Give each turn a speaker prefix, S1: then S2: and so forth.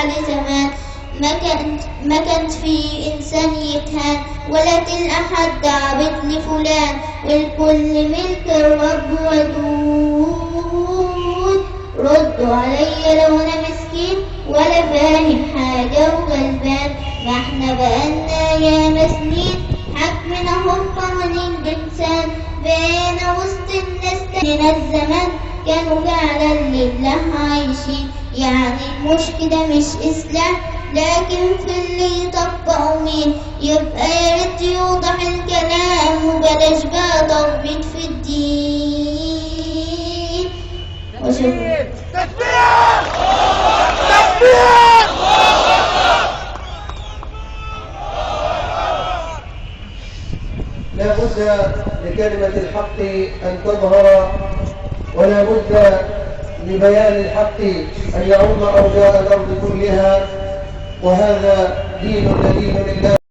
S1: بعد زمان، ما كانت في إنسان يتهان ولا تلقى حد عابد لفلان، والكل ملك الرب ودود. ردوا عليا لو أنا مسكين ولا فاهم حاجة وغلبان، ما احنا بقالنا ياما سنين حكمنا هم قوانين بإنسان، بقينا وسط الناس تانينا الزمان كانوا فعلا لله عايشين. يعني مش كده مش إسلام، لكن في اللي يطبقوا مين؟ يبقى ياريت يوضح الكلام وبلاش بقى تربيط في الدين. وشكرا.
S2: تكبير! تكبير!
S3: لا بد لكلمة الحق أن تظهر، ولا بد لبيان الحق أن يعم أرجاء الأرض كلها، وهذا دين الذين لله.